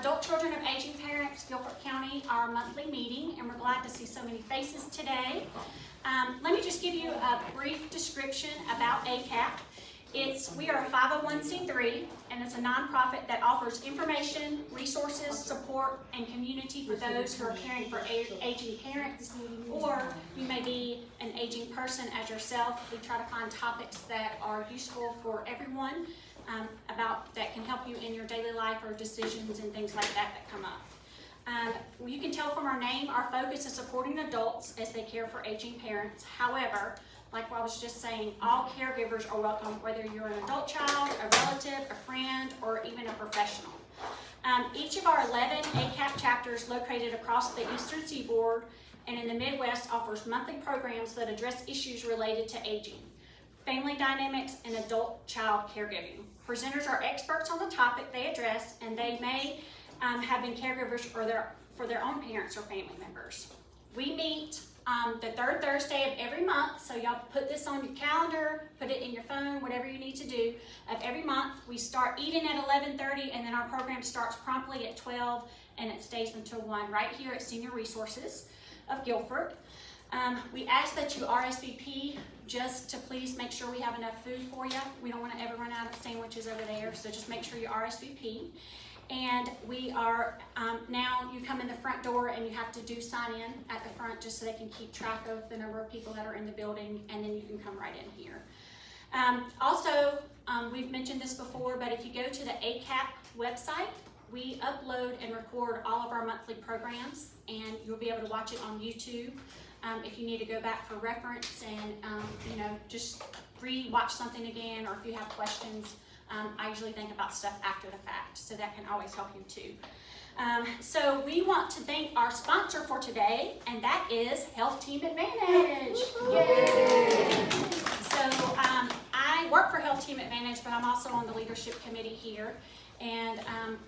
Adult Children of Aging Parents, Guilford County, our monthly meeting, and we're glad to see so many faces today. Let me just give you a brief description about ACAP. We are a 501c3, and it's a nonprofit that offers information, resources, support, and community for those who are caring for aging parents, or you may be an aging person as yourself. We try to find topics that are useful for everyone, that can help you in your daily life or decisions and things like that come up. You can tell from our name, our focus is supporting adults as they care for aging parents. However, like I was just saying, all caregivers are welcome, whether you're an adult child, a relative, a friend, or even a professional. Each of our 11 ACAP chapters located across the Eastern Seaboard and in the Midwest offers monthly programs that address issues related to aging, family dynamics, and adult-child caregiving. Presenters are experts on the topic they address, and they may have been caregivers for their own parents or family members. We meet the third Thursday of every month, so y'all put this on your calendar, put it in your phone, whatever you need to do. Of every month, we start eating at 11:30, and then our program starts promptly at 12, and it stays until 1 right here at Senior Resources of Guilford. We ask that you RSVP just to please make sure we have enough food for you. We don't want to ever run out of sandwiches over there, so just make sure you RSVP. And we are, now you come in the front door and you have to sign in at the front just so they can keep track of the number of people that are in the building, and then you can come right in here. Also, we've mentioned this before, but if you go to the ACAP website, we upload and record all of our monthly programs, and you'll be able to watch it on YouTube. If you need to go back for reference and just re-watch something again, or if you have questions, I usually think about stuff after the fact, so that can always help you too. So we want to thank our sponsor for today, and that is HealthTeam Advantage. Yay! So I work for HealthTeam Advantage, but I'm also on the leadership committee here, and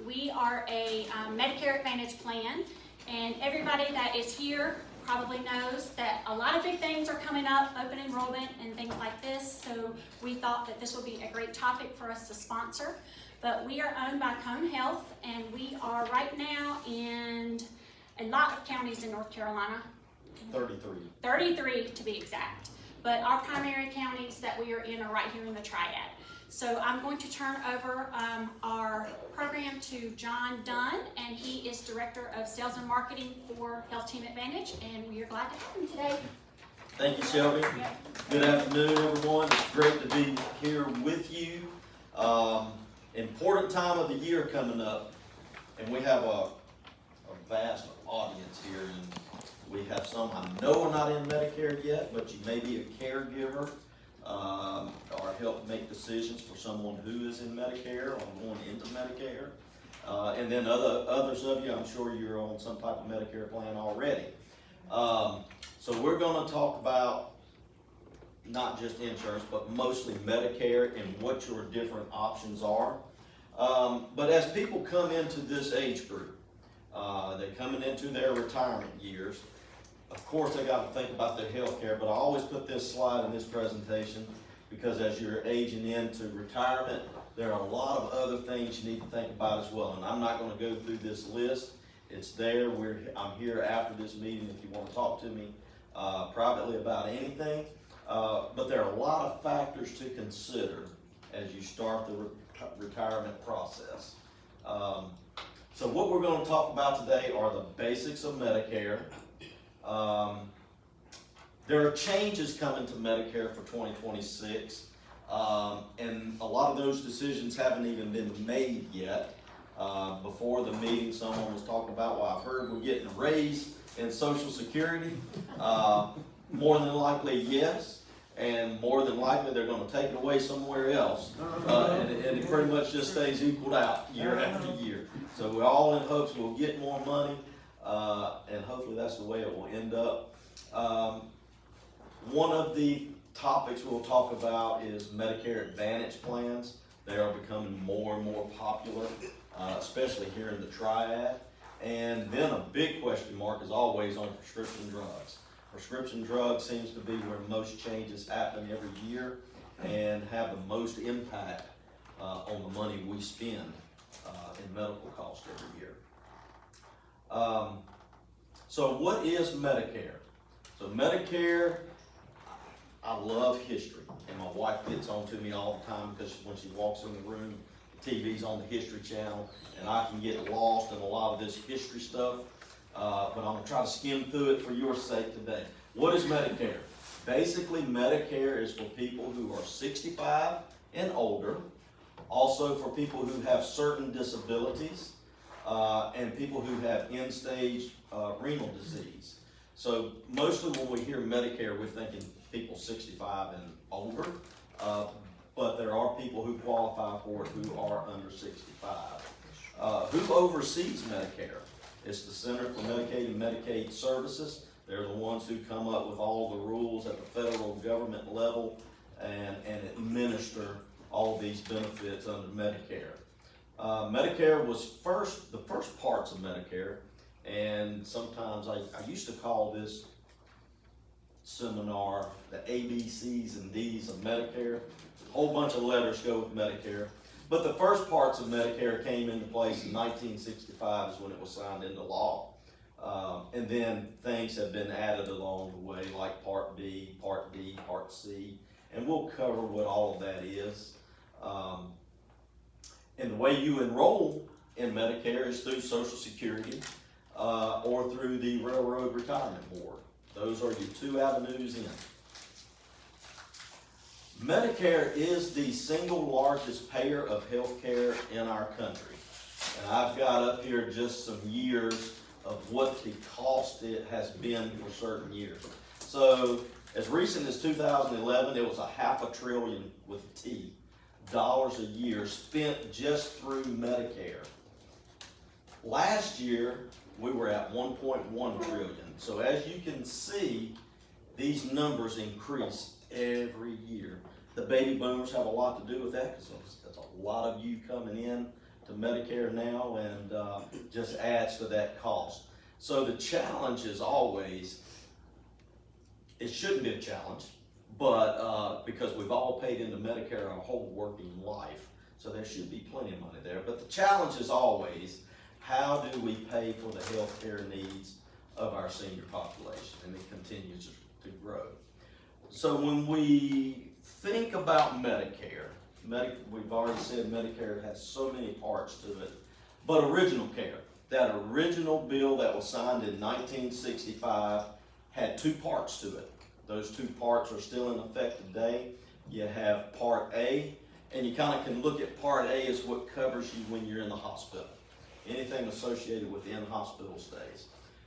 we are a Medicare Advantage plan, and everybody that is here probably knows that a lot of big things are coming up, open enrollment and things like this, so we thought that this would be a great topic for us to sponsor. But we are owned by Cone Health, and we are right now in a lot of counties in North Carolina. 33. 33 to be exact. But our primary counties that we are in are right here in the Triad. So I'm going to turn over our program to John Dunn, and he is Director of Sales and Marketing for HealthTeam Advantage, and we are glad to have him today. Thank you, Shelby. Yep. Good afternoon, everyone. It's great to be here with you. Important time of the year coming up, and we have a vast audience here, and we have some I know are not in Medicare yet, but you may be a caregiver or help make decisions for someone who is in Medicare or going into Medicare. And then others of you, I'm sure you're on some type of Medicare plan already. So we're going to talk about not just insurance, but mostly Medicare and what your different options are. But as people come into this age group, they're coming into their retirement years. Of course, they got to think about their health care, but I always put this slide in this presentation because as you're aging into retirement, there are a lot of other things you need to think about as well. And I'm not going to go through this list. It's there. I'm here after this meeting if you want to talk to me privately about anything. But there are a lot of factors to consider as you start the retirement process. So what we're going to talk about today are the basics of Medicare. There are changes coming to Medicare for 2026, and a lot of those decisions haven't even been made yet. Before the meeting, someone was talking about, well, I've heard we're getting a raise in Social Security. More than likely, yes, and more than likely they're going to take it away somewhere else, and it pretty much just stays equaled out year after year. So we're all in hopes we'll get more money. And hopefully that's the way it will end up. One of the topics we'll talk about is Medicare Advantage plans. They are becoming more and more popular, especially here in the Triad. And then a big question mark is always on prescription drugs. Prescription drugs seems to be where most changes happen every year and have the most impact on the money we spend in medical costs every year. So what is Medicare? So Medicare, I love history, and my wife gets on to me all the time because when she walks in the room, the TV's on the History Channel, and I can get lost in a lot of this history stuff, but I'm gonna try to skim through it for your sake today. What is Medicare? Basically, Medicare is for people who are 65 and older, also for people who have certain disabilities, and people who have end-stage renal disease. So mostly when we hear Medicare, we're thinking people 65 and older, but there are people who qualify for it who are under 65. Who oversees Medicare? It's the Center for Medicaid and Medicaid Services. They're the ones who come up with all the rules at the federal government level and administer all these benefits under Medicare. Medicare was the first parts of Medicare, and sometimes I used to call this seminar the ABCs and Ds of Medicare. A whole bunch of letters go with Medicare. But the first parts of Medicare came into place in 1965 is when it was signed into law. And then things have been added along the way, like Part B, Part D, Part C, and we'll cover what all of that is. And the way you enroll in Medicare is through Social Security or through the Railroad Retirement Board. Those are your two avenues in. Medicare is the single largest payer of health care in our country. And I've got up here just some years of what the cost it has been for certain years. So as recent as 2011, it was $500 billion with a T dollars a year spent just through Medicare. Last year, we were at 1.1 trillion. So as you can see, these numbers increase every year. The baby boomers have a lot to do with that because that's a lot of you coming in to Medicare now, and just adds to that cost. So the challenge is always, it shouldn't be a challenge, but because we've all paid into Medicare our whole working life, so there should be plenty of money there. But the challenge is always, how do we pay for the health care needs of our senior population? And it continues to grow. So when we think about Medicare, we've already said Medicare has so many parts to it, but original care, that original bill that was signed in 1965 had two parts to it. Those two parts are still in effect today. You have Part A, and you kind of can look at Part A as what covers you when you're in the hospital. Anything associated with in-hospital stays.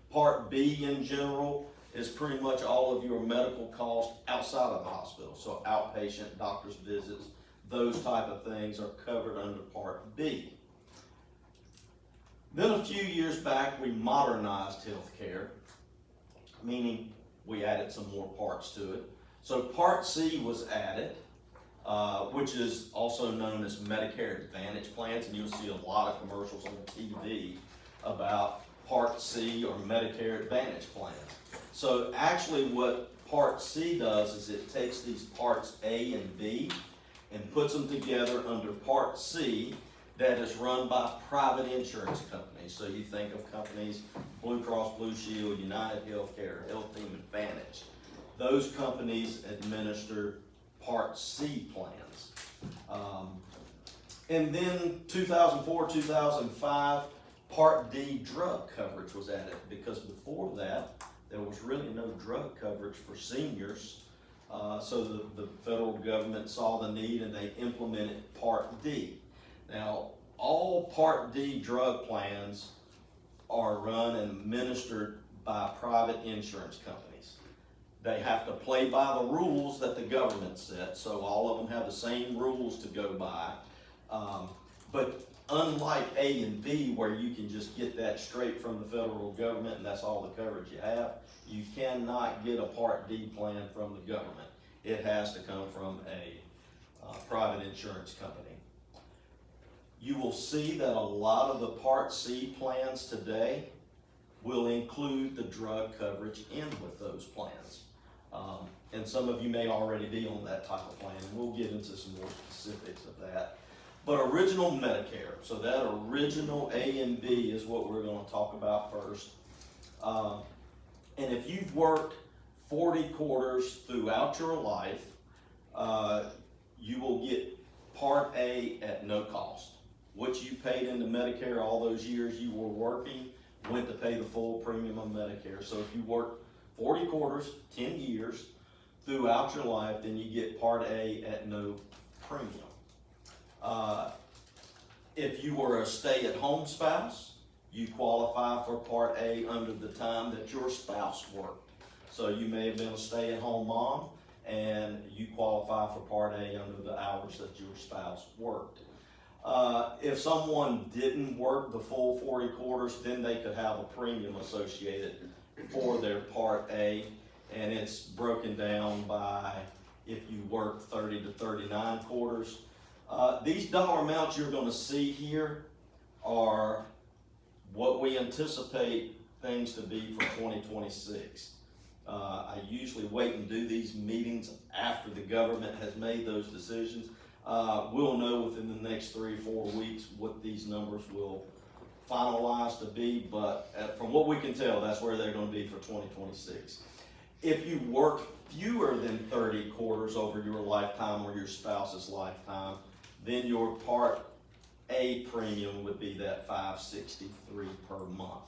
Part B in general is pretty much all of your medical costs outside of the hospital. So outpatient, doctor's visits, those type of things are covered under Part B. Then a few years back, we modernized healthcare, meaning we added some more parts to it. So Part C was added, which is also known as Medicare Advantage plans, and you'll see a lot of commercials on TV about Part C or Medicare Advantage plans. So actually what Part C does is it takes these Parts A and B and puts them together under Part C that is run by private insurance companies. So you think of companies, Blue Cross Blue Shield, United Healthcare, HealthTeam, and Advantage. Those companies administer Part C plans. And then 2004, 2005, Part D drug coverage was added, because before that, there was really no drug coverage for seniors. So the federal government saw the need and they implemented Part D. Now, all Part D drug plans are run and administered by private insurance companies. They have to play by the rules that the government set, so all of them have the same rules to go by. But unlike A and B, where you can just get that straight from the federal government and that's all the coverage you have, you cannot get a Part D plan from the government. It has to come from a private insurance company. You will see that a lot of the Part C plans today will include the drug coverage in with those plans. And some of you may already be on that type of plan, and we'll get into some more specifics of that. But original Medicare, so that original A and B is what we're gonna talk about first. And if you've worked 40 quarters throughout your life, you will get Part A at no cost. What you paid into Medicare all those years you were working went to pay the full premium of Medicare. So if you work 40 quarters, 10 years throughout your life, then you get Part A at no premium. If you were a stay-at-home spouse, you qualify for Part A under the time that your spouse worked. So you may have been a stay-at-home mom, and you qualify for Part A under the hours that your spouse worked. If someone didn't work the full 40 quarters, then they could have a premium associated for their Part A, and it's broken down by if you work 30 to 39 quarters. These dollar amounts you're going to see here are what we anticipate things to be for 2026. I usually wait and do these meetings after the government has made those decisions. We'll know within the next 3 or 4 weeks what these numbers will finalize to be, but from what we can tell, that's where they're going to be for 2026. If you work fewer than 30 quarters over your lifetime or your spouse's lifetime, then your Part A premium would be that $563 per month.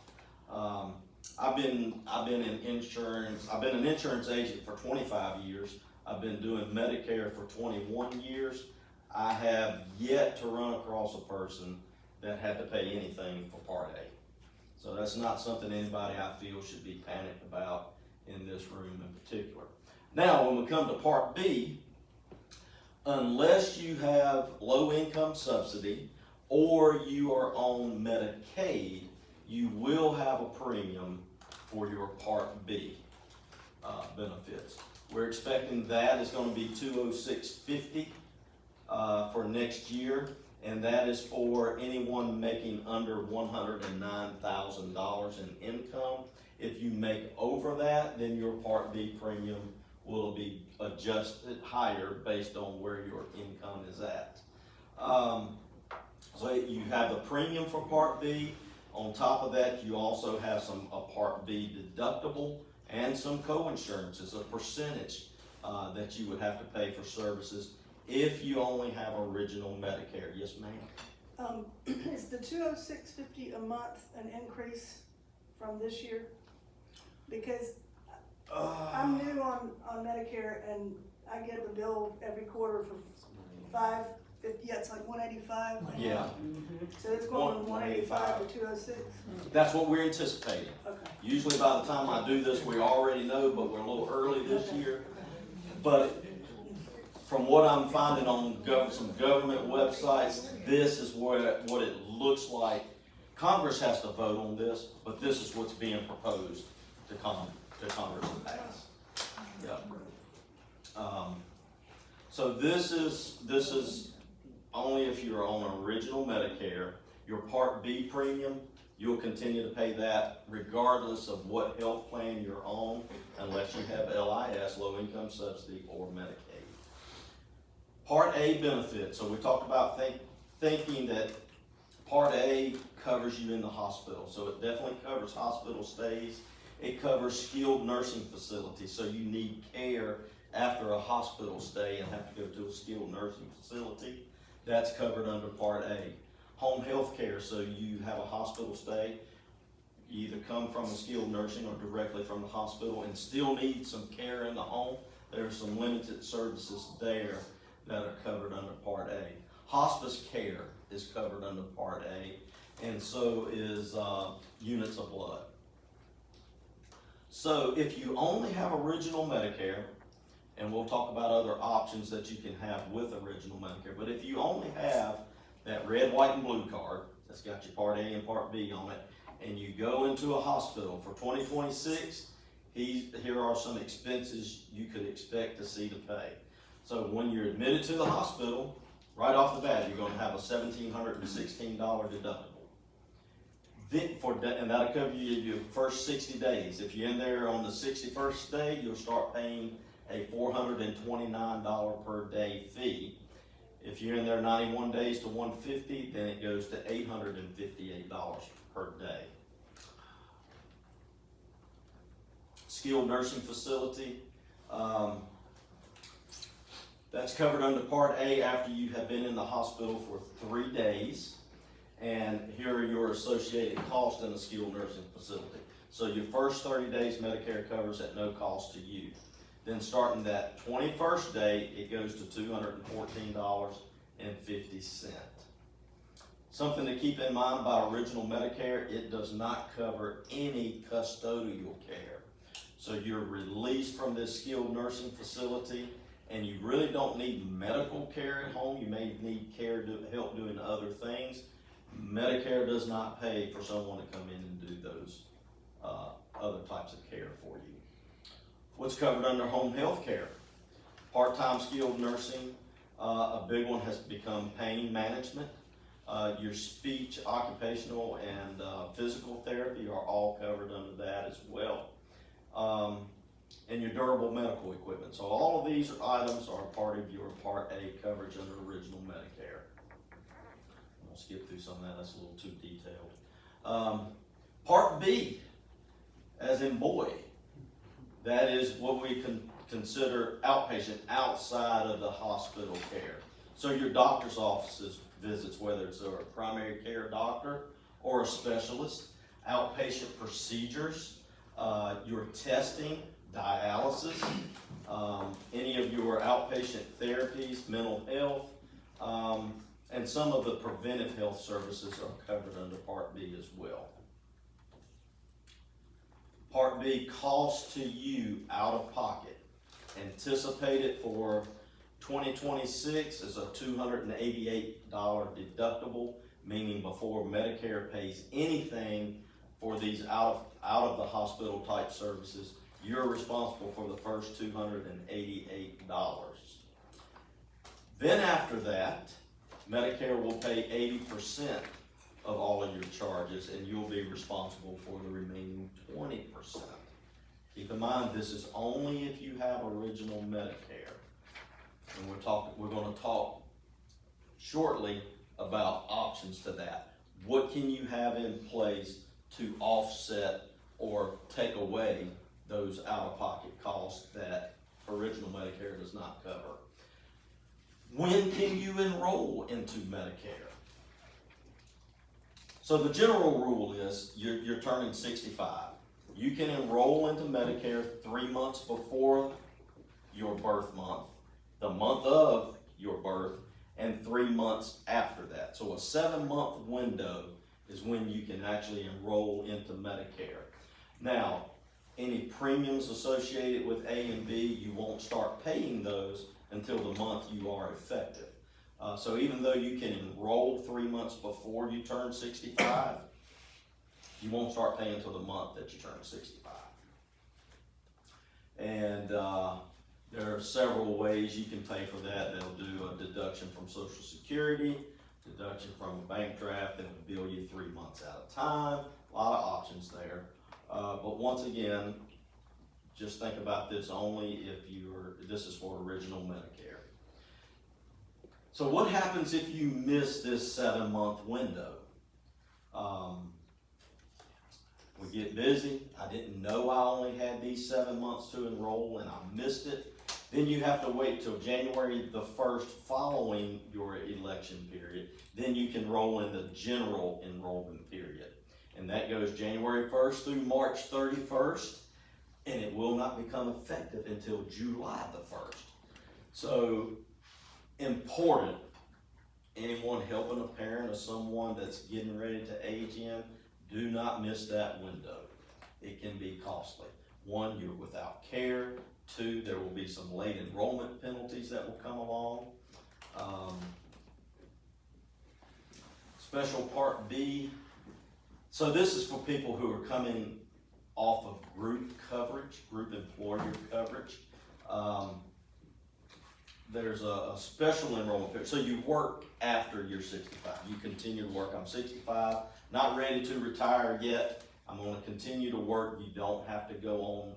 I've been in insurance. I've been an insurance agent for 25 years. I've been doing Medicare for 21 years. I have yet to run across a person that had to pay anything for Part A. So that's not something anybody I feel should be panicked about in this room in particular. Now, when we come to Part B, unless you have low income subsidy or you are on Medicaid, you will have a premium for your Part B benefits. We're expecting that is going to be $206.50 for next year, and that is for anyone making under $109,000 in income. If you make over that, then your Part B premium will be adjusted higher based on where your income is at. So you have the premium for Part B. On top of that, you also have a Part B deductible and some co-insurances, a percentage that you would have to pay for services if you only have original Medicare. Yes, ma'am? Is the $206.50 a month an increase from this year? Because I'm new on Medicare, and I get the bill every quarter for $550. Yeah, it's like $185. Yeah. So it's going from $185 to $206. That's what we're anticipating. Okay. Usually by the time I do this, we already know, but we're a little early this year. But from what I'm finding on some government websites, this is what it looks like. Congress has to vote on this, but this is what's being proposed to Congress to pass. Yeah. So this is only if you're on original Medicare. Your Part B premium, you'll continue to pay that regardless of what health plan you're on, unless you have LIS, low income subsidy, or Medicaid. Part A benefits. So we talked about thinking that Part A covers you in the hospital. So it definitely covers hospital stays. It covers skilled nursing facilities. So you need care after a hospital stay and have to go to a skilled nursing facility. That's covered under Part A. Home health care, so you have a hospital stay, you either come from a skilled nursing or directly from the hospital and still need some care in the home. There are some limited services there that are covered under Part A. Hospice care is covered under Part A, and so is units of blood. So if you only have original Medicare, and we'll talk about other options that you can have with original Medicare, but if you only have that red, white, and blue card that's got your Part A and Part B on it, and you go into a hospital for 2026, here are some expenses you could expect to see to pay. So when you're admitted to the hospital, right off the bat, you're going to have a $1,716 deductible. And that'll cover you your first 60 days. If you're in there on the 61st day, you'll start paying a $429 per day fee. If you're in there 91 days to 150, then it goes to $858 per day. Skilled nursing facility, that's covered under Part A after you have been in the hospital for 3 days. And here are your associated costs in a skilled nursing facility. So your first 30 days Medicare covers at no cost to you. Then starting that 21st day, it goes to $214.50. Something to keep in mind about original Medicare, it does not cover any custodial care. So you're released from this skilled nursing facility, and you really don't need medical care at home. You may need care to help doing other things. Medicare does not pay for someone to come in and do those other types of care for you. What's covered under home health care? Part-time skilled nursing. A big one has become pain management. Your speech, occupational, and physical therapy are all covered under that as well. And your durable medical equipment. So all of these items are part of your Part A coverage under original Medicare. I'll skip through some of that, that's a little too detailed. Part B, as in boy, that is what we can consider outpatient outside of the hospital care. So your doctor's offices visits, whether it's a primary care doctor or a specialist, outpatient procedures, your testing, dialysis, any of your outpatient therapies, mental health, and some of the preventive health services are covered under Part B as well. Part B, cost to you out of pocket. Anticipated for 2026 is a $288 deductible, meaning before Medicare pays anything for these out of the hospital type services, you're responsible for the first $288. Then after that, Medicare will pay 80% of all of your charges, and you'll be responsible for the remaining 20%. Keep in mind, this is only if you have original Medicare. And we're going to talk shortly about options to that. What can you have in place to offset or take away those out-of-pocket costs that original Medicare does not cover? When can you enroll into Medicare? So the general rule is you're turning 65. You can enroll into Medicare 3 months before your birth month, the month of your birth, and 3 months after that. So a 7-month window is when you can actually enroll into Medicare. Now, any premiums associated with A and B, you won't start paying those until the month you are effective. So even though you can enroll 3 months before you turn 65, you won't start paying until the month that you turn 65. And there are several ways you can pay for that. They'll do a deduction from Social Security, deduction from a bank draft, and it'll bill you 3 months at a time. A lot of options there. But once again, just think about this only if this is for original Medicare. So what happens if you miss this 7-month window? We get busy. I didn't know I only had these 7 months to enroll and I missed it. Then you have to wait till January the 1st following your election period. Then you can roll in the general enrollment period. And that goes January 1st through March 31st. And it will not become effective until July the 1st. So important, anyone helping a parent or someone that's getting ready to age in, do not miss that window. It can be costly. 1, you're without care. 2, there will be some late enrollment penalties that will come along. Special Part B. So this is for people who are coming off of group coverage, group employer coverage. There's a special enrollment period. So you work after you're 65. You continue to work. I'm 65, not ready to retire yet. I'm going to continue to work. You don't have to go on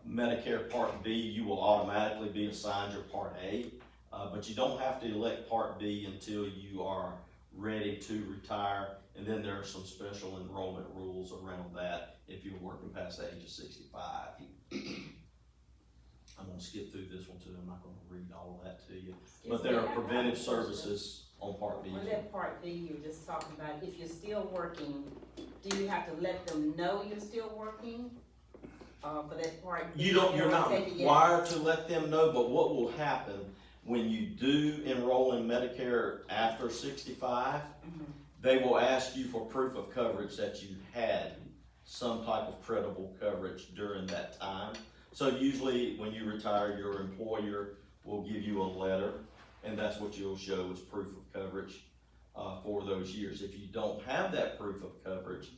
Medicare Part B. You will automatically be assigned your Part A But you don't have to elect Part B until you are ready to retire. And then there are some special enrollment rules around that if you're working past the age of 65. I'm gonna skip through this one too, I'm not gonna read all of that to you. But there are preventive services on Part B. On that Part B, you're just talking about, if you're still working, do you have to let them know you're still working? For that Part B? You're not required to let them know, but what will happen when you do enroll in Medicare after 65, they will ask you for proof of coverage that you had some type of credible coverage during that time. So usually when you retire, your employer will give you a letter, and that's what you'll show as proof of coverage for those years. If you don't have that proof of coverage,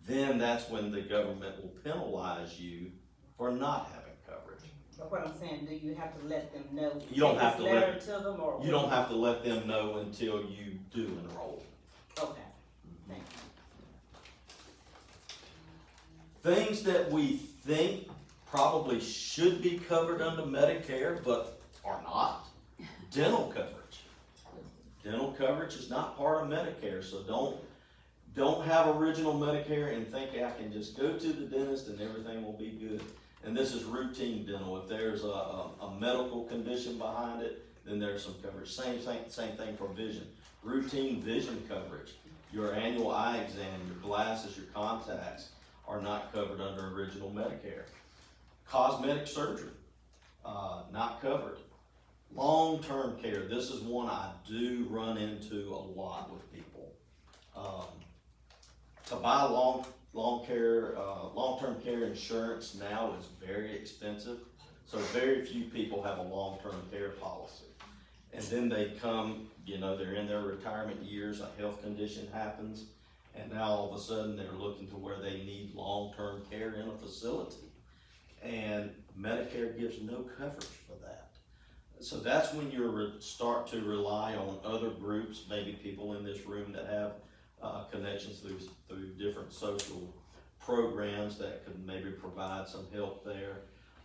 then that's when the government will penalize you for not having coverage. But what I'm saying, do you have to let them know? You don't have to letter to them, or you don't have to let them know until you do enroll. Okay, thank you. Things that we think probably should be covered under Medicare, but are not. Dental coverage. Dental coverage is not part of Medicare, so don't have original Medicare and think I can just go to the dentist and everything will be good. And this is routine dental. If there's a medical condition behind it, then there's some coverage. Same thing for vision. Routine vision coverage. Your annual eye exam, your glasses, your contacts are not covered under original Medicare. Cosmetic surgery, not covered. Long-term care, this is one I do run into a lot with people. To buy long-term care insurance now is very expensive, so very few people have a long-term care policy. And then they come, they're in their retirement years, a health condition happens, and now all of a sudden they're looking to where they need long-term care in a facility. And Medicare gives no coverage for that. So that's when you start to rely on other groups, maybe people in this room that have connections through different social programs that could maybe provide some help there.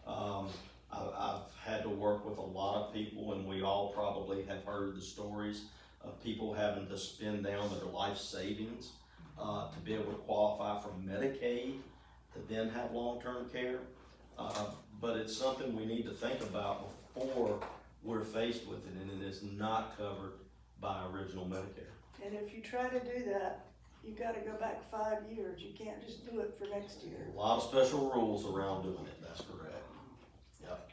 I've had to work with a lot of people, and we all probably have heard the stories of people having to spend down their life savings to be able to qualify for Medicaid to then have long-term care. But it's something we need to think about before we're faced with it, and it is not covered by original Medicare. And if you try to do that, you gotta go back 5 years. You can't just do it for next year. A lot of special rules around doing it, that's correct. Yep.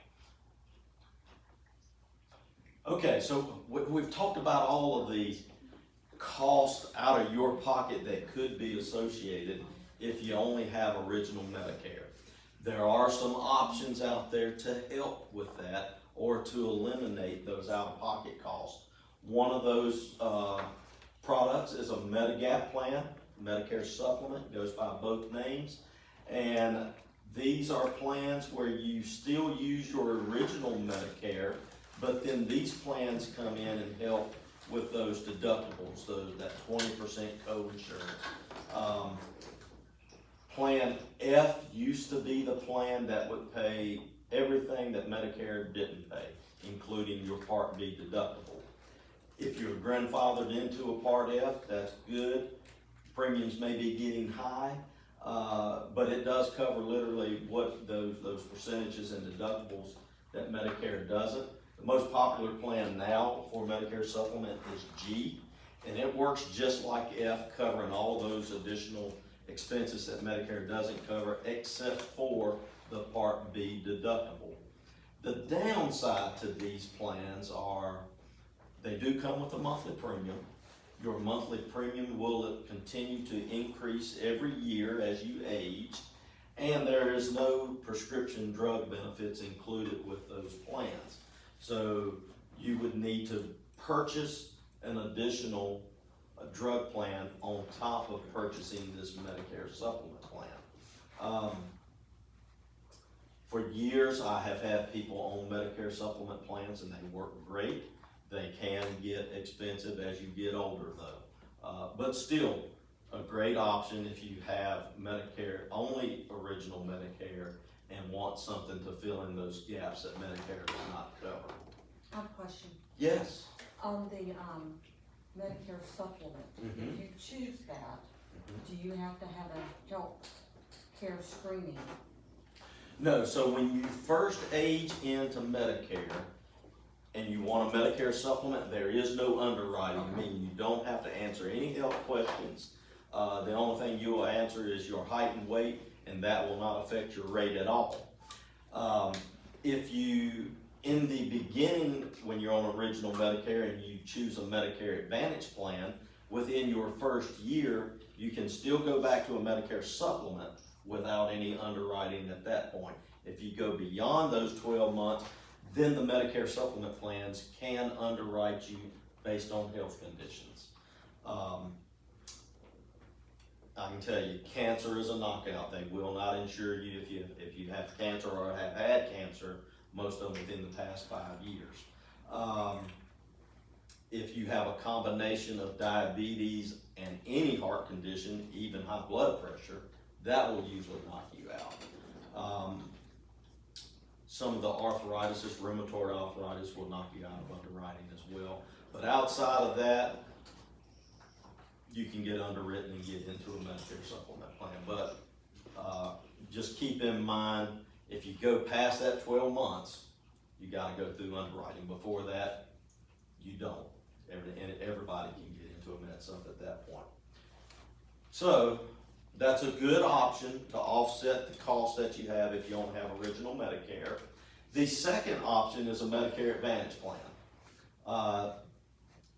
Okay, so we've talked about all of the costs out of your pocket that could be associated if you only have original Medicare. There are some options out there to help with that or to eliminate those out-of-pocket costs. One of those products is a Medigap plan, Medicare supplement, goes by both names. And these are plans where you still use your original Medicare, but then these plans come in and help with those deductibles, that 20% co-insurance. Plan F used to be the plan that would pay everything that Medicare didn't pay, including your Part B deductible. If you're grandfathered into a Part F, that's good. Premiums may be getting high, but it does cover literally what those percentages and deductibles that Medicare doesn't. The most popular plan now for Medicare supplement is G, and it works just like F, covering all of those additional expenses that Medicare doesn't cover, except for the Part B deductible. The downside to these plans are they do come with a monthly premium. Your monthly premium will continue to increase every year as you age, and there is no prescription drug benefits included with those plans. So you would need to purchase an additional drug plan on top of purchasing this Medicare supplement plan. For years, I have had people on Medicare supplement plans and they work great. They can get expensive as you get older though. But still, a great option if you have Medicare, only original Medicare, and want something to fill in those gaps that Medicare does not cover. I have a question. Yes. On the, Medicare supplement, Mhm. if you choose that, do you have to have a health care screening? No, so when you first age into Medicare and you want a Medicare supplement, there is no underwriting, Okay. meaning you don't have to answer any health questions. The only thing you will answer is your height and weight, and that will not affect your rate at all. If you, in the beginning, when you're on original Medicare and you choose a Medicare Advantage plan, within your first year, you can still go back to a Medicare supplement without any underwriting at that point. If you go beyond those 12 months, then the Medicare supplement plans can underwrite you based on health conditions. I can tell you, cancer is a knockout. They will not insure you if you have cancer or have had cancer, most of them within the past 5 years. If you have a combination of diabetes and any heart condition, even high blood pressure, that will usually knock you out. Some of the arthritis, rheumatoid arthritis, will knock you out of underwriting as well. But outside of that, you can get underwritten and get into a Medicare supplement plan. But just keep in mind, if you go past that 12 months, you gotta go through underwriting. Before that, you don't. Everybody can get into a med sup at that point. So, that's a good option to offset the cost that you have if you don't have original Medicare. The second option is a Medicare Advantage plan.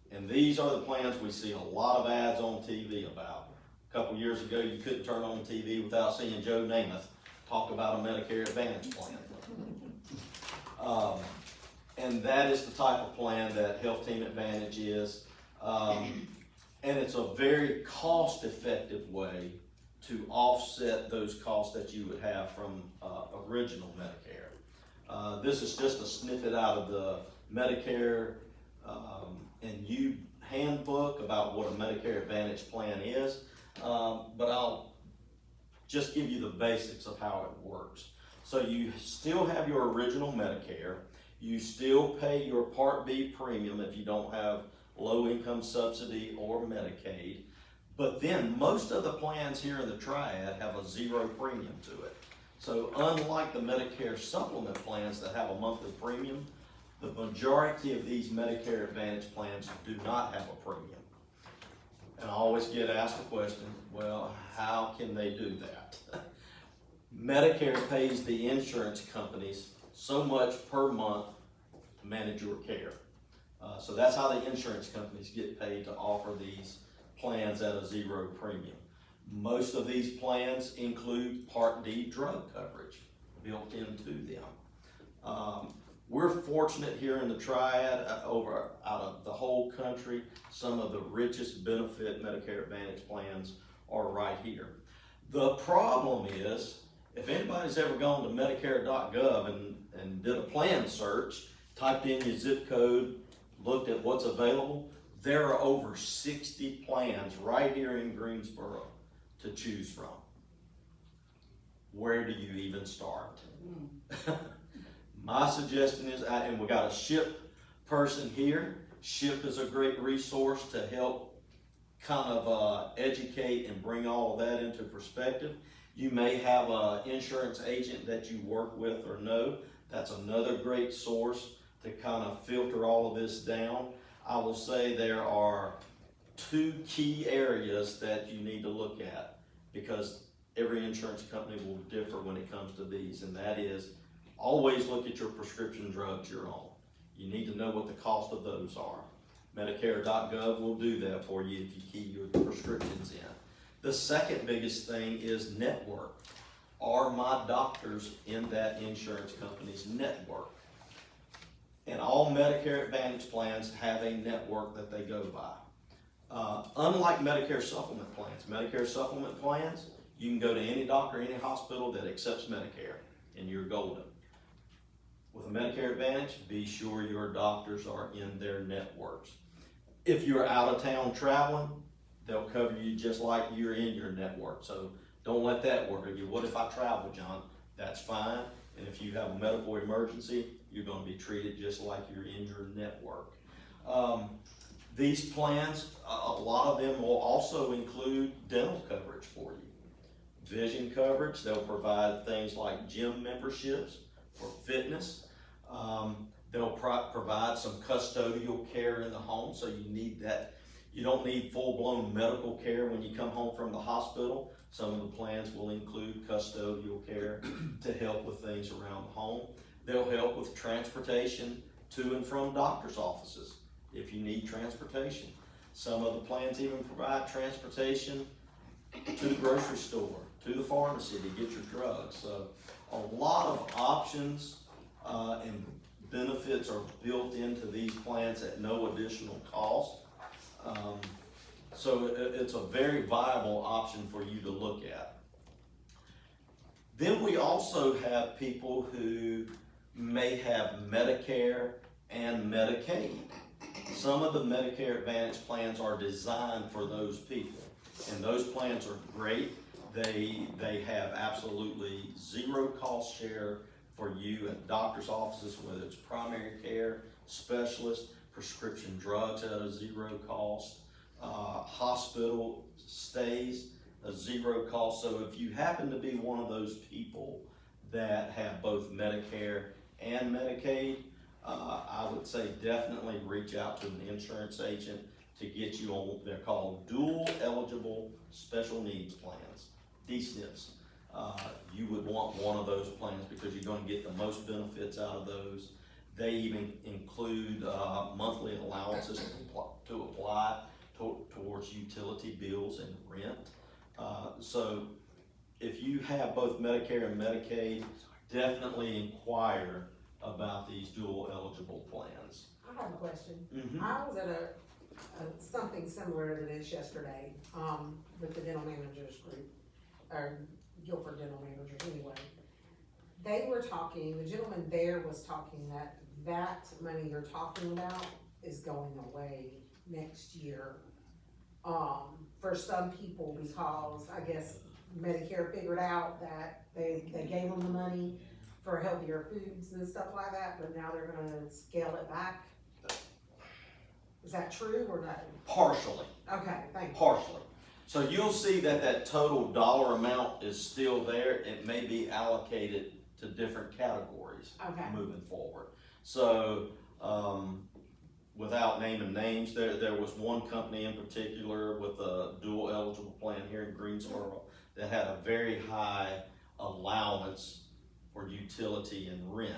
And these are the plans we see a lot of ads on TV about. A couple years ago, you couldn't turn on TV without seeing Joe Namath talk about a Medicare Advantage plan. And that is the type of plan that HealthTeam Advantage is. And it's a very cost-effective way to offset those costs that you would have from original Medicare. This is just a snippet out of the Medicare and You handbook about what a Medicare Advantage plan is, but I'll just give you the basics of how it works. So you still have your original Medicare, you still pay your Part B premium if you don't have low income subsidy or Medicaid, but then most of the plans here in the Triad have a zero premium to it. So unlike the Medicare supplement plans that have a monthly premium, the majority of these Medicare Advantage plans do not have a premium. And I always get asked the question, well, how can they do that? Medicare pays the insurance companies so much per month to manage your care. So that's how the insurance companies get paid to offer these plans at a zero premium. Most of these plans include Part D drug coverage built into them. We're fortunate here in the Triad, out of the whole country, some of the richest benefit Medicare Advantage plans are right here. The problem is, if anybody's ever gone to Medicare.gov and did a plan search, typed in your zip code, looked at what's available, there are over 60 plans right here in Greensboro to choose from. Where do you even start? My suggestion is, and we got a SHIP person here. SHIP is a great resource to help kind of educate and bring all of that into perspective. You may have an insurance agent that you work with or know. That's another great source to kind of filter all of this down. I will say there are 2 key areas that you need to look at, because every insurance company will differ when it comes to these, and that is, always look at your prescription drugs you're on. You need to know what the cost of those are. Medicare.gov will do that for you if you key your prescriptions in. The second biggest thing is network. Are my doctors in that insurance company's network? And all Medicare Advantage plans have a network that they go by. Unlike Medicare supplement plans, you can go to any doctor, any hospital that accepts Medicare, and you're golden. With a Medicare Advantage, be sure your doctors are in their networks. If you're out of town traveling, they'll cover you just like you're in your network. So don't let that worry you. What if I travel, John? That's fine. And if you have a medical emergency, you're going to be treated just like you're in your network. These plans, a lot of them will also include dental coverage for you. Vision coverage, they'll provide things like gym memberships for fitness. They'll provide some custodial care in the home, so you need that. You don't need full-blown medical care when you come home from the hospital. Some of the plans will include custodial care to help with things around the home. They'll help with transportation to and from doctor's offices if you need transportation. Some of the plans even provide transportation to the grocery store, to the pharmacy to get your drugs. So a lot of options and benefits are built into these plans at no additional cost. So it's a very viable option for you to look at. Then we also have people who may have Medicare and Medicaid. Some of the Medicare Advantage plans are designed for those people, and those plans are great. They have absolutely zero cost share for you at doctor's offices, whether it's primary care, specialist, prescription drugs at a zero cost, hospital stays, a zero cost. So if you happen to be one of those people that have both Medicare and Medicaid, I would say definitely reach out to an insurance agent to get you on what they're called dual eligible special needs plans, DSNPs. You would want one of those plans because you're going to get the most benefits out of those. They even include monthly allowances to apply towards utility bills and rent. So if you have both Medicare and Medicaid, definitely inquire about these dual eligible plans. I have a question. Mm-hmm. I was at something similar to this yesterday, with the dental managers group, or Guilford dental managers anyway. They were talking, the gentleman there was talking that money you're talking about is going away next year. For some people, because I guess Medicare figured out that they gave them the money for healthier foods and stuff like that, but now they're gonna scale it back. Is that true or not? Partially. Okay, thank you. Partially. So you'll see that total dollar amount is still there. It may be allocated to different categories Okay. moving forward. So without naming names, there was one company in particular with a dual eligible plan here in Greensboro that had a very high allowance for utility and rent.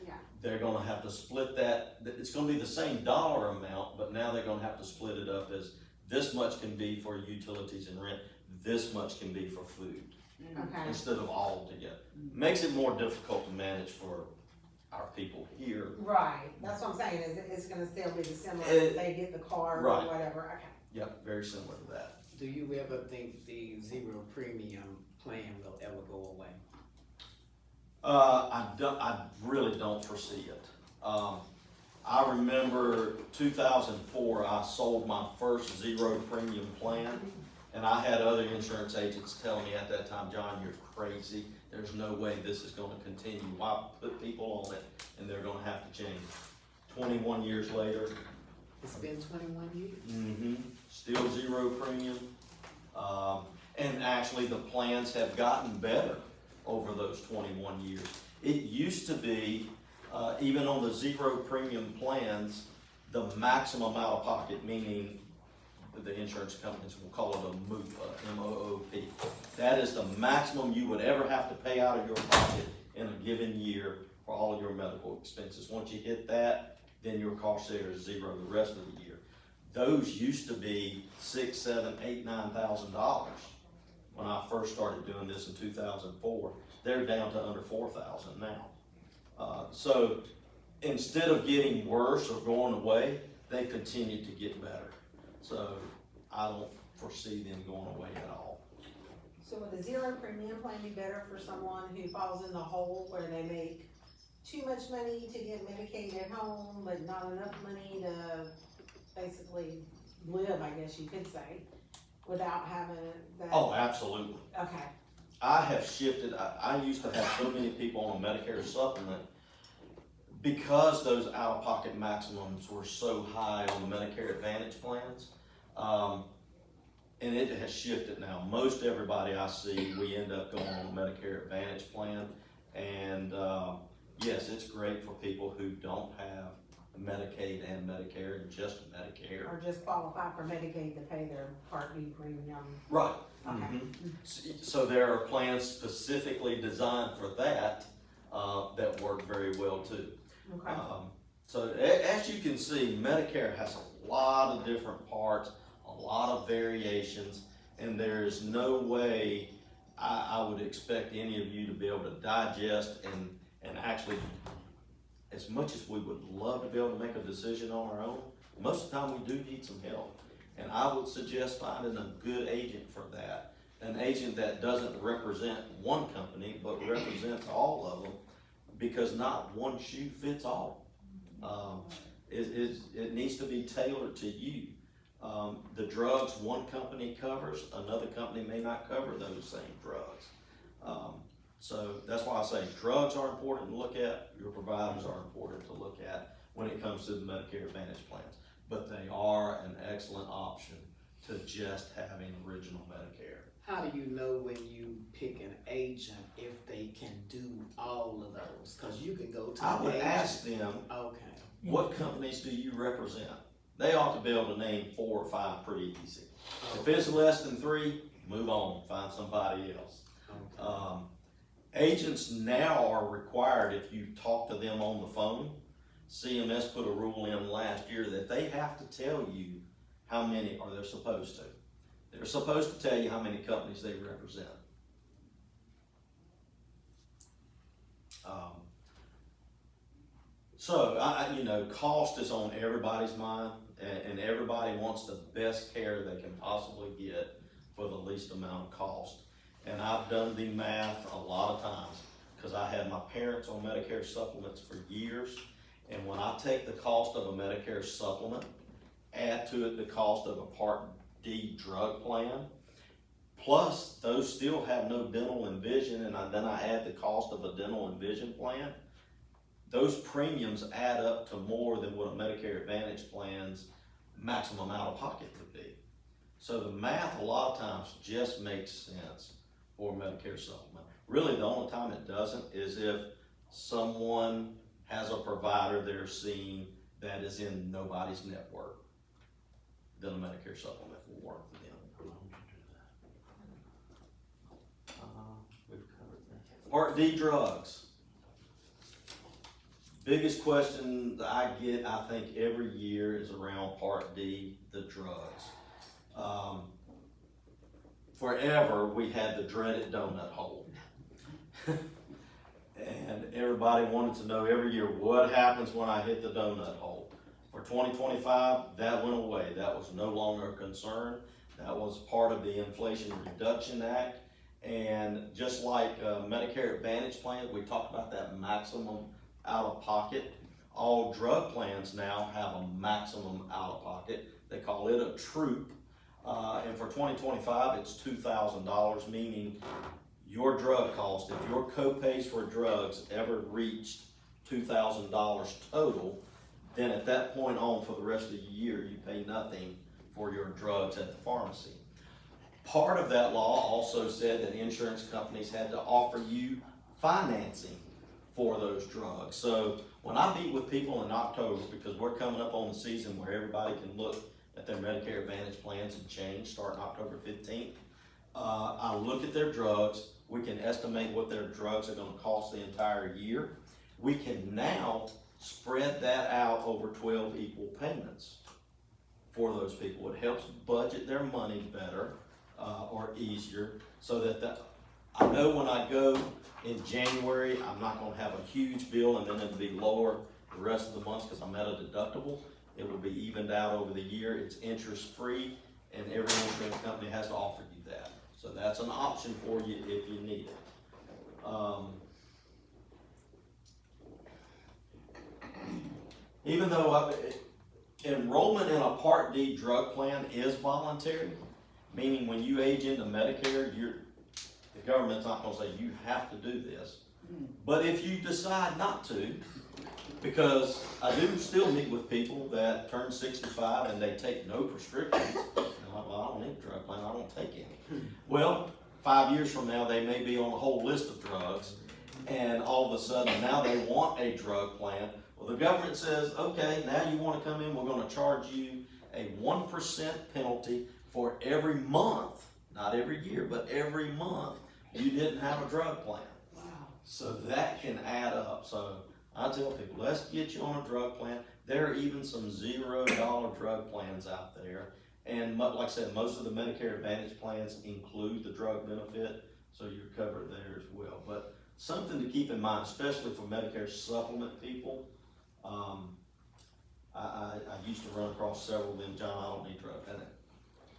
Yeah. They're gonna have to split that. It's gonna be the same dollar amount, but now they're gonna have to split it up as this much can be for utilities and rent, this much can be for food, Okay. instead of all together. Makes it more difficult to manage for our people here. Right, that's what I'm saying, is it's gonna still be the similar, It- they get the card or right. whatever, okay. Yep, very similar to that. Do you ever think the zero premium plan will ever go away? I really don't foresee it. I remember 2004, I sold my first zero premium plan, and I had other insurance agents telling me at that time, John, you're crazy. There's no way this is gonna continue. Why put people on it and they're gonna have to change? 21 years later, It's been 21 years. still zero premium. And actually the plans have gotten better over those 21 years. It used to be, even on the zero premium plans, the maximum out of pocket, meaning the insurance companies will call it a MOOP, M-O-O-P. That is the maximum you would ever have to pay out of your pocket in a given year for all of your medical expenses. Once you hit that, then your cost share is zero the rest of the year. Those used to be $6,000, $7,000, $8,000, $9,000 when I first started doing this in 2004. They're down to under 4,000 now. So instead of getting worse or going away, they continue to get better. So I don't foresee them going away at all. So would the zero premium plan be better for someone who falls in the hole where they make too much money to get Medicaid at home, but not enough money to basically live, I guess you could say, without having that? Oh, absolutely. Okay, I have shifted. I used to have so many people on a Medicare supplement. because those out-of-pocket maximums were so high on the Medicare Advantage plans, and it has shifted now. Most everybody I see, we end up going on a Medicare Advantage plan, and yes, it's great for people who don't have Medicaid and Medicare and just Medicare. Or just qualify for Medicaid to pay their Part D premium. Right. Okay. So there are plans specifically designed for that, that work very well too. Okay. So as you can see, Medicare has a lot of different parts, a lot of variations, and there is no way I would expect any of you to be able to digest and actually, as much as we would love to be able to make a decision on our own, most of the time we do need some help. And I would suggest finding a good agent for that. An agent that doesn't represent one company, but represents all of them, because not one shoe fits all. It needs to be tailored to you. The drugs one company covers, another company may not cover those same drugs. So that's why I say drugs are important to look at, your providers are important to look at when it comes to the Medicare Advantage plans. But they are an excellent option to just having original Medicare. How do you know when you pick an agent if they can do all of those? Cause you can go to I an would agent. ask them, Okay. what companies do you represent? They ought to be able to name 4 or 5 pretty easy. If it's less than 3, move on, find somebody else. Okay. Agents now are required, if you talk to them on the phone, CMS put a rule in last year that they have to tell you how many, or they're supposed to. They're supposed to tell you how many companies they represent. So, cost is on everybody's mind, and everybody wants the best care they can possibly get for the least amount of cost. And I've done the math a lot of times, because I had my parents on Medicare supplements for years, and when I take the cost of a Medicare supplement, add to it the cost of a Part D drug plan, plus those still have no dental and vision, and then I add the cost of a dental and vision plan, those premiums add up to more than what a Medicare Advantage plan's maximum out-of-pocket would be. So the math a lot of times just makes sense for a Medicare supplement. Really, the only time it doesn't is if someone has a provider they're seeing that is in nobody's network, then a Medicare supplement will work for them. We've covered that. Part D drugs. Biggest question that I get, I think, every year is around Part D, the drugs. Forever, we had the dreaded donut hole. And everybody wanted to know every year, what happens when I hit the donut hole? For 2025, that went away. That was no longer a concern. That was part of the Inflation Reduction Act. And just like Medicare Advantage plans, we talked about that maximum out-of-pocket. All drug plans now have a maximum out-of-pocket. They call it a troop. And for 2025, it's $2,000, meaning your drug cost, if your co-pays for drugs ever reached $2,000 total, then at that point on for the rest of the year, you pay nothing for your drugs at the pharmacy. Part of that law also said that insurance companies had to offer you financing for those drugs. So when I meet with people in October, because we're coming up on the season where everybody can look at their Medicare Advantage plans and change starting October 15th, I look at their drugs. We can estimate what their drugs are going to cost the entire year. We can now spread that out over 12 equal payments for those people. It helps budget their money better or easier, so that I know when I go in January, I'm not going to have a huge bill and then it'll be lower the rest of the months because I'm at a deductible. It will be evened out over the year. It's interest free, and every insurance company has to offer you that. So that's an option for you if you need it. Even though enrollment in a Part D drug plan is voluntary, meaning when you age into Medicare, the government's not going to say you have to do this. But if you decide not to, Because I do still meet with people that turn 65 and they take no prescriptions. And I'm like, well, I don't need a drug plan, I don't take any. Well, 5 years from now, they may be on a whole list of drugs, and all of a sudden, now they want a drug plan. Well, the government says, okay, now you wanna come in, we're gonna charge you a 1% penalty for every month, not every year, but every month, you didn't have a drug plan. Wow. So that can add up. So I tell people, let's get you on a drug plan. There are even some $0 drug plans out there. And like I said, most of the Medicare Advantage plans include the drug benefit, so you're covered there as well. But something to keep in mind, especially for Medicare supplement people, I used to run across several of them, John, I don't need drugs. And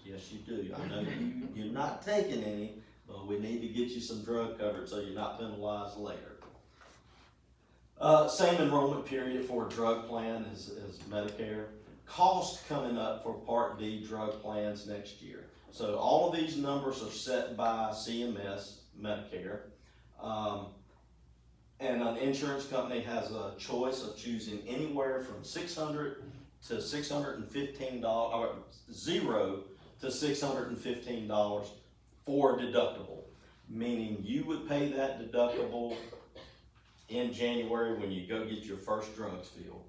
yes, you do. I know you're not taking any, but we need to get you some drug coverage so you're not penalized later. Same enrollment period for a drug plan as Medicare. Cost coming up for Part D drug plans next year. So all of these numbers are set by CMS, Medicare. And an insurance company has a choice of choosing anywhere from $600 to $615, or $0 to $615 for deductible. Meaning you would pay that deductible in January when you go get your first drugs filled.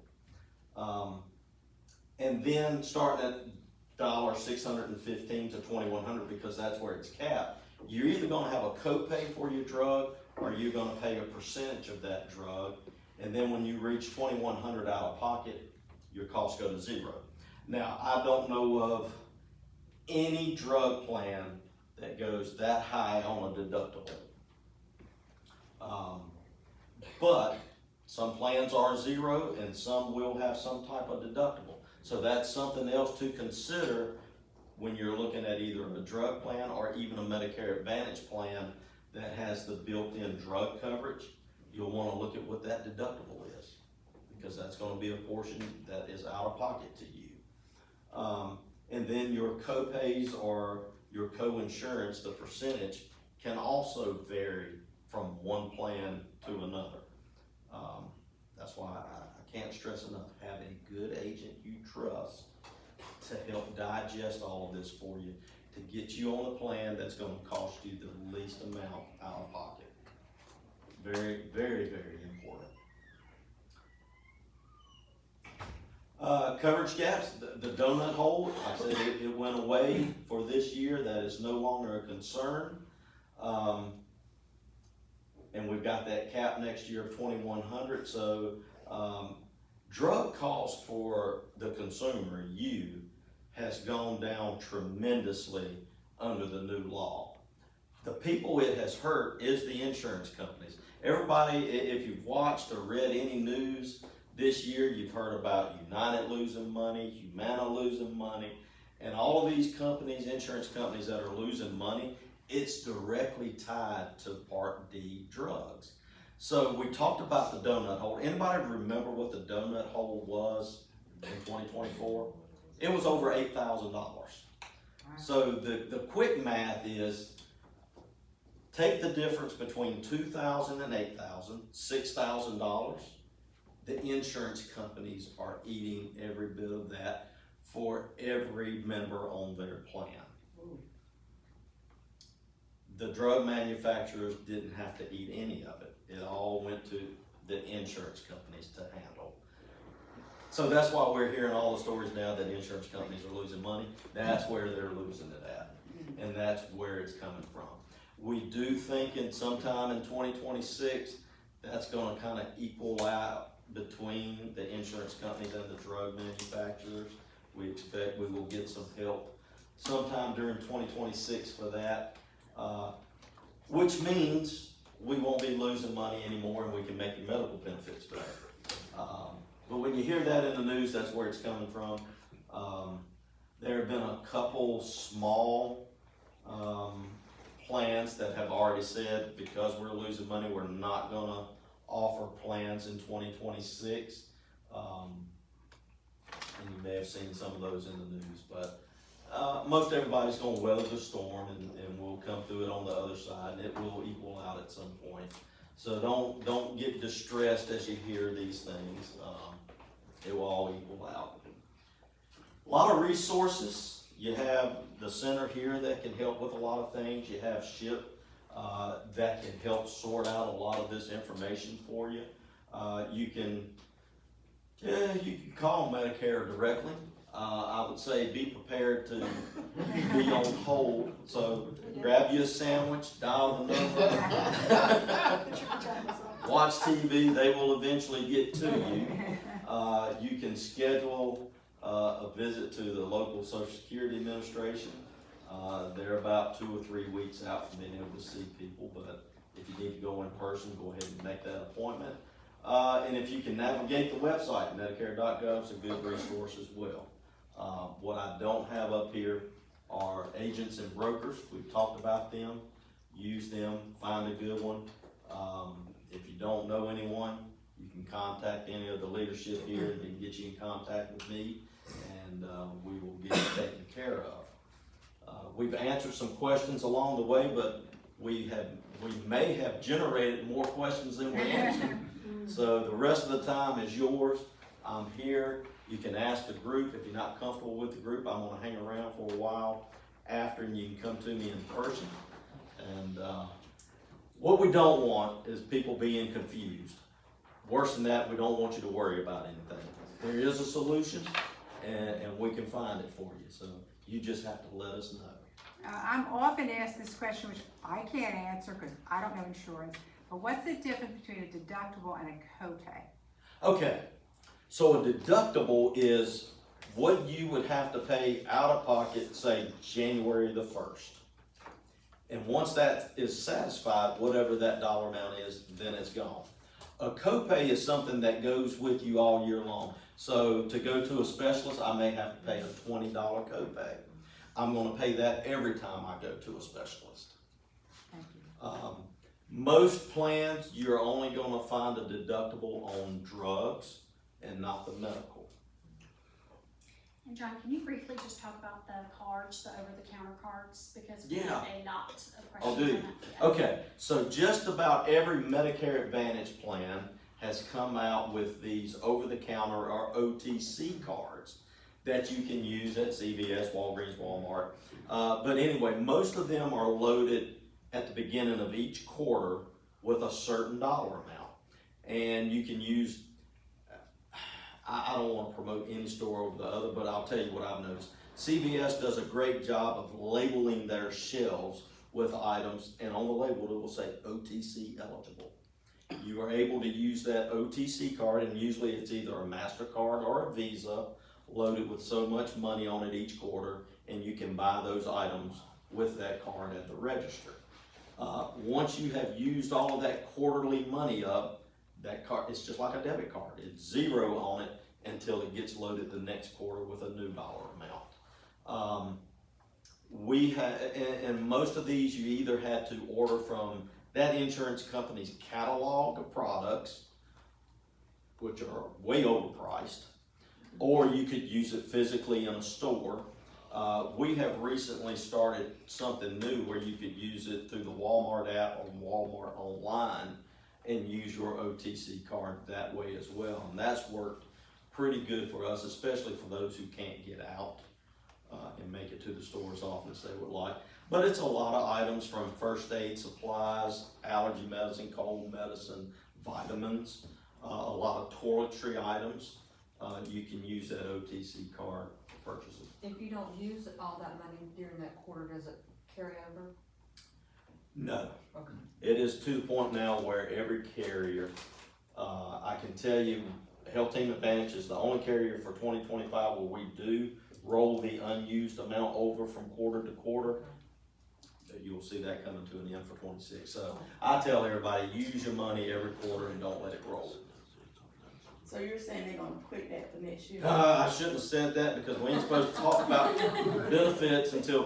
And then starting at $615 to $2,100, because that's where it's capped. You're either gonna have a copay for your drug, or you're gonna pay a percentage of that drug. And then when you reach $2,100 out of pocket, your costs go to $0. Now, I don't know of any drug plan that goes that high on a deductible. But some plans are $0 and some will have some type of deductible. So that's something else to consider when you're looking at either a drug plan or even a Medicare Advantage plan that has the built-in drug coverage. You'll want to look at what that deductible is, because that's going to be a portion that is out of pocket to you. And then your copays or your co-insurance, the percentage, can also vary from one plan to another. That's why I can't stress enough, have a good agent you trust to help digest all of this for you, to get you on a plan that's gonna cost you the least amount out of pocket. Very, very, very important. Coverage gaps, the donut hole, I said it went away for this year. That is no longer a concern. And we've got that cap next year of $2,100. So drug cost for the consumer, you, has gone down tremendously under the new law. The people it has hurt is the insurance companies. Everybody, if you've watched or read any news this year, you've heard about United losing money, Humana losing money, and all of these companies, insurance companies that are losing money, it's directly tied to Part D drugs. So we talked about the donut hole. Anybody remember what the donut hole was in 2024? It was over $8,000. So the quick math is, take the difference between $2,000 and $8,000, $6,000. The insurance companies are eating every bit of that for every member on their plan. The drug manufacturers didn't have to eat any of it. It all went to the insurance companies to handle. So that's why we're hearing all the stories now that insurance companies are losing money. That's where they're losing it at. And that's where it's coming from. We do think in sometime in 2026, that's gonna kind of equal out between the insurance companies and the drug manufacturers. We expect we will get some help sometime during 2026 for that. Which means we won't be losing money anymore and we can make your medical benefits better. But when you hear that in the news, that's where it's coming from. There have been a couple small plans that have already said, because we're losing money, we're not gonna offer plans in 2026. And you may have seen some of those in the news, but most everybody's gonna weather the storm and we'll come through it on the other side, and it will equal out at some point. So don't get distressed as you hear these things. It will all equal out. A lot of resources. You have the center here that can help with a lot of things. You have SHIP that can help sort out a lot of this information for you. You can call Medicare directly. I would say be prepared to be on hold. So grab you a sandwich, dial the number, watch TV. They will eventually get to you. You can schedule a visit to the local Social Security Administration. They're about 2 or 3 weeks out from being able to see people, but if you need to go in person, go ahead and make that appointment. And if you can navigate the website, Medicare.gov is a good resource as well. What I don't have up here are agents and brokers. We've talked about them. Use them, find a good one. If you don't know anyone, you can contact any of the leadership here and they can get you in contact with me, and we will get you taken care of. We've answered some questions along the way, but we may have generated more questions than we answered. So the rest of the time is yours. I'm here. You can ask the group. If you're not comfortable with the group, I'm gonna hang around for a while after, and you can come to me in person. And what we don't want is people being confused. Worse than that, we don't want you to worry about anything. There is a solution, and we can find it for you. So you just have to let us know. I'm often asked this question, which I can't answer because I don't know insurance, but what's the difference between a deductible and a copay? Okay, so a deductible is what you would have to pay out of pocket, say January the 1st. And once that is satisfied, whatever that dollar amount is, then it's gone. A copay is something that goes with you all year long. So to go to a specialist, I may have to pay a $20 copay. I'm gonna pay that every time I go to a specialist. Thank you. Most plans, you're only gonna find a deductible on drugs and not the medical. And John, can you briefly just talk about the cards, the over-the-counter cards? Because we Yeah. have a lot of I'll questions do. on that. Yeah. Okay, so just about every Medicare Advantage plan has come out with these over-the-counter or OTC cards that you can use at CVS, Walgreens, Walmart. But anyway, most of them are loaded at the beginning of each quarter with a certain dollar amount. And you can use, I don't want to promote any store over the other, but I'll tell you what I've noticed. CVS does a great job of labeling their shelves with items, and on the label it will say OTC eligible. You are able to use that OTC card, and usually it's either a MasterCard or a Visa, loaded with so much money on it each quarter, and you can buy those items with that card at the register. Once you have used all of that quarterly money up, that card, it's just like a debit card. It's zero on it until it gets loaded the next quarter with a new dollar amount. We have, and most of these you either had to order from that insurance company's catalog of products, which are way overpriced, or you could use it physically in a store. We have recently started something new where you could use it through the Walmart app or Walmart online and use your OTC card that way as well. And that's worked pretty good for us, especially for those who can't get out and make it to the store as often as they would like. But it's a lot of items from first aid supplies, allergy medicine, cold medicine, vitamins, a lot of toiletry items. You can use that OTC card for purchases. If you don't use all that money during that quarter, does it carry over? No. Okay. It is to the point now where every carrier, I can tell you, HealthTeam Advantage is the only carrier for 2025 where we do roll the unused amount over from quarter to quarter. You'll see that coming to an end for 26. So I tell everybody, use your money every quarter and don't let it roll. So you're saying they're gonna quit that for next year? I shouldn't have said that because we ain't supposed to talk about benefits until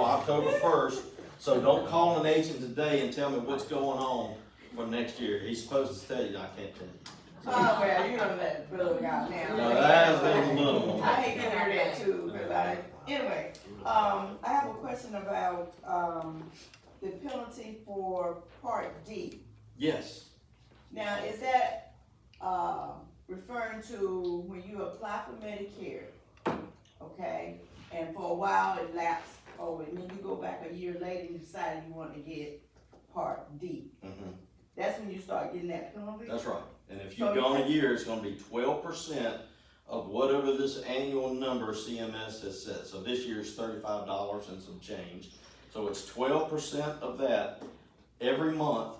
October 1st. So don't call an agent today and tell me what's going on for next year. He's supposed to tell you, I can't tell you. So, Oh, well, you're gonna let the bug out now. no, that's a little one. I hate to hear that too, cause anyway, I have a question about, the penalty for Part D. Yes, Now, is that, referring to when you apply for Medicare, okay? And for a while it lapsed over, and then you go back a year later and you decide you want to get Part D. mhm, That's when you start getting that penalty? that's right. And if So you've gone a year, it's gonna be 12% of whatever this annual number CMS has set. So this year's $35 and some change. So it's 12% of that every month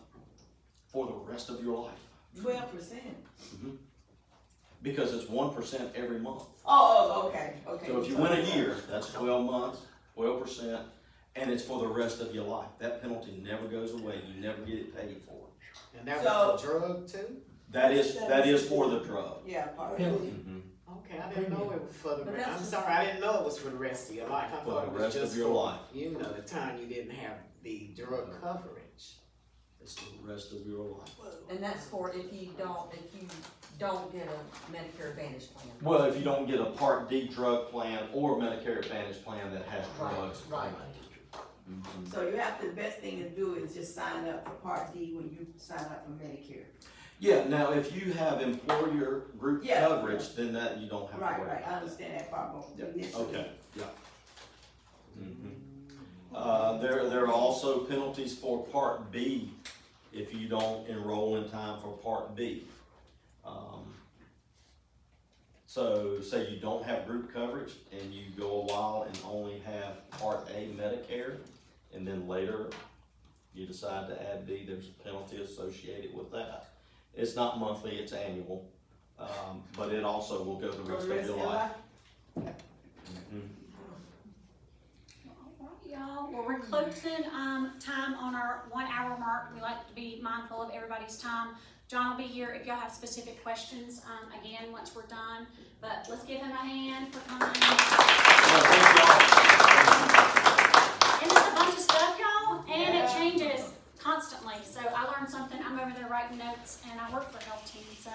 for the rest of your life. 12%? Because it's 1% every month. Oh, okay. So if you win a year, that's 12 months, 12%, and it's for the rest of your life. That penalty never goes away. You never get it paid for. And that was the drug too? That is for the drug. Yeah, Part D. Mhm. Okay, I didn't know it was for the But rest, that's I'm just- sorry, I didn't know it was for the rest of your life. I For thought the it was rest of just your for, life. you know, the time you didn't have the drug coverage. It's the rest of your life. And that's for if you don't get a Medicare Advantage plan. Well, if you don't get a Part D drug plan or Medicare Advantage plan that has Right, drugs. right. Mhm. So you have to, the best thing to do is just sign up for Part D when you sign up for Medicare. Yeah, now if you have employer group Yeah. coverage, then that you don't have to worry Right, about right, I that. understand that part more Yeah, initially. okay, yeah. There are also penalties for Part B if you don't enroll in time for Part B. So say you don't have group coverage and you go a while and only have Part A Medicare, and then later you decide to add B, there's a penalty associated with that. It's not monthly, it's annual, but it also will go the For rest the of rest your of your life. life? Mhm. All right, y'all. Well, we're closing time on our 1 hour mark. We like to be mindful of everybody's time. John will be here if y'all have specific questions, again, once we're done. But let's give him a hand for coming. Well, thank y'all. And it's a bunch of stuff, y'all, and it Yeah. changes constantly. So I learned something. I'm over there writing notes, and I work for HealthTeam, so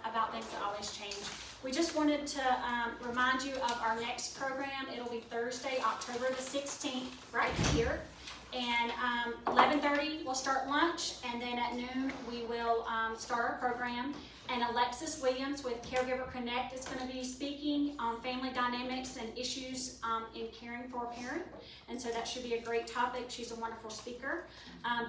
about things that always change. We just wanted to remind you of our next program. It'll be Thursday, October the 16th, right here. And 11:30 we'll start lunch, and then at noon we will start our program. And Alexis Williams with Caregiver Connect is going to be speaking on family dynamics and issues in caring for a parent. And so that should be a great topic. She's a wonderful speaker.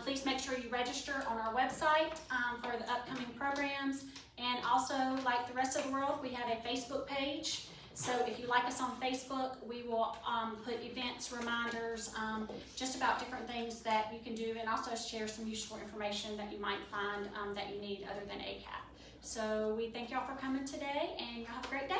Please make sure you register on our website for the upcoming programs. And also, like the rest of the world, we have a Facebook page. So if you like us on Facebook, we will put events, reminders, just about different things that you can do, and also share some useful information that you might find that you need other than ACAP. So we thank y'all for coming today, and y'all have a great day.